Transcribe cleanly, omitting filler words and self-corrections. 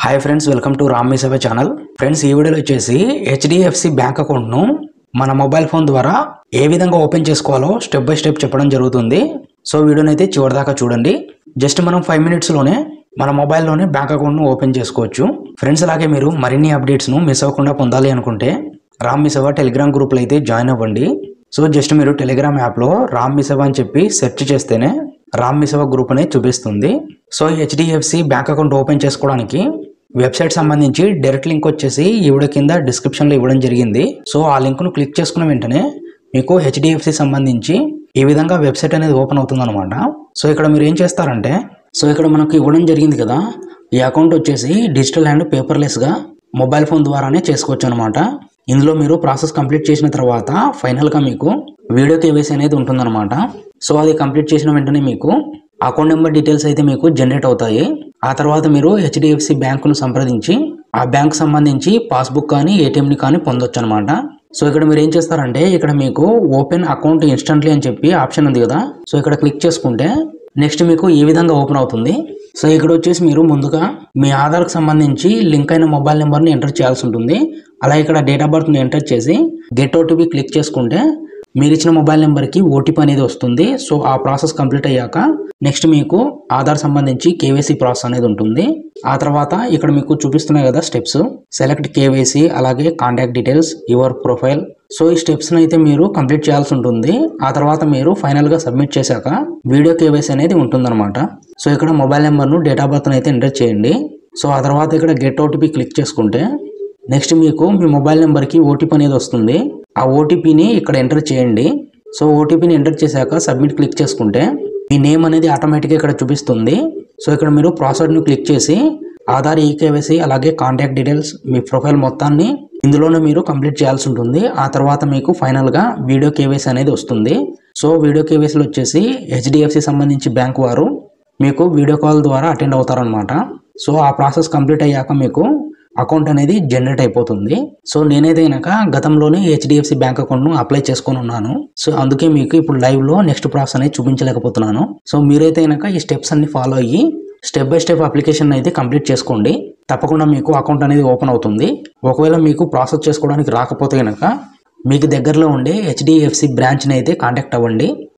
Hi friends, welcome to Ram మీ సేవ channel. Friends, ఈ వీడియోలో వచ్చేసి హెచ్డిఎఫ్సి బ్యాంక్ అకౌంట్ను మన మొబైల్ ఫోన్ ద్వారా ఏ విధంగా ఓపెన్ చేసుకోవాలో స్టెప్ బై స్టెప్ చెప్పడం జరుగుతుంది. సో వీడియోని అయితే చివరిదాకా చూడండి. జస్ట్ మనం 5 మినిట్స్లోనే మన మొబైల్లోనే బ్యాంక్ అకౌంట్ను ఓపెన్ చేసుకోవచ్చు. ఫ్రెండ్స్, అలాగే మీరు మరిన్ని అప్డేట్స్ను మిస్ అవ్వకుండా పొందాలి అనుకుంటే రామ్ మీ సేవ టెలిగ్రామ్ గ్రూప్లో అయితే జాయిన్ అవ్వండి. సో జస్ట్ మీరు టెలిగ్రామ్ యాప్లో రామ్ మీ సేవ అని చెప్పి సెర్చ్ చేస్తేనే రామ్ మీ సేవ గ్రూప్ అనేది చూపిస్తుంది. So HDFC bank account open చేసుకోవడానికి వెబ్సైట్ సంబంధించి డైరెక్ట్ లింక్ వచ్చేసి ఈ వీడియో కింద డిస్క్రిప్షన్లో ఇవ్వడం జరిగింది. సో ఆ లింక్ను క్లిక్ చేసుకున్న వెంటనే మీకు హెచ్డిఎఫ్సి సంబంధించి ఈ విధంగా వెబ్సైట్ అనేది ఓపెన్ అవుతుందన్నమాట. సో ఇక్కడ మీరు ఏం చేస్తారంటే, సో ఇక్కడ మనకు ఇవ్వడం జరిగింది కదా, ఈ అకౌంట్ వచ్చేసి డిజిటల్ అండ్ పేపర్లెస్గా మొబైల్ ఫోన్ ద్వారానే చేసుకోవచ్చు అనమాట. ఇందులో మీరు ప్రాసెస్ కంప్లీట్ చేసిన తర్వాత ఫైనల్గా మీకు వీడియో కేవైసీ అనేది ఉంటుందన్నమాట. సో అది కంప్లీట్ చేసిన వెంటనే మీకు అకౌంట్ నెంబర్ డీటెయిల్స్ అయితే మీకు జనరేట్ అవుతాయి. ఆ తర్వాత మీరు హెచ్డిఎఫ్సి బ్యాంకును సంప్రదించి ఆ బ్యాంక్ సంబంధించి పాస్బుక్ కానీ ఏటీఎంని కానీ పొందొచ్చు అనమాట. సో ఇక్కడ మీరు ఏం చేస్తారంటే, ఇక్కడ మీకు ఓపెన్ అకౌంట్ ఇన్స్టెంట్లీ అని చెప్పి ఆప్షన్ ఉంది కదా, సో ఇక్కడ క్లిక్ చేసుకుంటే నెక్స్ట్ మీకు ఈ విధంగా ఓపెన్ అవుతుంది. సో ఇక్కడ వచ్చేసి మీరు ముందుగా మీ ఆధార్కి సంబంధించి లింక్ అయిన మొబైల్ నెంబర్ని ఎంటర్ చేయాల్సి ఉంటుంది. అలా ఇక్కడ డేట్ ఆఫ్ బర్త్ని ఎంటర్ చేసి గెట్ ఓటీపీ క్లిక్ చేసుకుంటే మీరు ఇచ్చిన మొబైల్ నెంబర్కి ఓటీపీ అనేది వస్తుంది. సో ఆ ప్రాసెస్ కంప్లీట్ అయ్యాక నెక్స్ట్ మీకు ఆధార్ సంబంధించి కేవైసీ ప్రాసెస్ అనేది ఉంటుంది. ఆ తర్వాత ఇక్కడ మీకు చూపిస్తున్నాయి కదా స్టెప్స్, సెలెక్ట్ కేవైసీ, అలాగే contact details, your profile. So ఈ స్టెప్స్ని అయితే మీరు కంప్లీట్ చేయాల్సి ఉంటుంది. ఆ తర్వాత మీరు ఫైనల్గా సబ్మిట్ చేశాక వీడియో కేవైసీ అనేది ఉంటుందన్నమాట. సో ఇక్కడ మొబైల్ నెంబర్ను డేట్ ఆఫ్ బర్త్ని అయితే ఎంటర్ చేయండి. సో ఆ తర్వాత ఇక్కడ గెట్ ఓటీపీ క్లిక్ చేసుకుంటే నెక్స్ట్ మీకు మీ మొబైల్ నెంబర్కి ఓటీపీ అనేది వస్తుంది. ఆ ఓటీపీని ఇక్కడ ఎంటర్ చేయండి. సో ఓటీపీని ఎంటర్ చేశాక సబ్మిట్ క్లిక్ చేసుకుంటే మీ నేమ్ అనేది ఆటోమేటిక్గా ఇక్కడ చూపిస్తుంది. సో ఇక్కడ మీరు ప్రాసెస్ను క్లిక్ చేసి ఆధార్, ఈకేవైసీ, అలాగే కాంటాక్ట్ డీటెయిల్స్, మీ ప్రొఫైల్ మొత్తాన్ని ఇందులోనే మీరు కంప్లీట్ చేయాల్సి ఉంటుంది. ఆ తర్వాత మీకు ఫైనల్గా వీడియో కేవైసీ అనేది వస్తుంది. సో వీడియో కేవైసీలో వచ్చేసి హెచ్డిఎఫ్సి సంబంధించి బ్యాంక్ వారు మీకు వీడియో కాల్ ద్వారా అటెండ్ అవుతారనమాట. సో ఆ ప్రాసెస్ కంప్లీట్ అయ్యాక మీకు అకౌంట్ అనేది జనరేట్ అయిపోతుంది. సో నేనైతే కనుక గతంలోనే హెచ్డిఎఫ్సి బ్యాంక్ అకౌంట్ను అప్లై చేసుకొని ఉన్నాను. సో అందుకే మీకు ఇప్పుడు లైవ్లో నెక్స్ట్ ప్రాసెస్ అనేది చూపించలేకపోతున్నాను. సో మీరైతే కనుక ఈ స్టెప్స్ అన్ని ఫాలో అయ్యి స్టెప్ బై స్టెప్ అప్లికేషన్ అయితే కంప్లీట్ చేసుకోండి. తప్పకుండా మీకు అకౌంట్ అనేది ఓపెన్ అవుతుంది. ఒకవేళ మీకు ప్రాసెస్ చేసుకోవడానికి రాకపోతే కనుక మీకు దగ్గరలో ఉండే హెచ్డిఎఫ్సి బ్రాంచ్ని అయితే కాంటాక్ట్ అవ్వండి.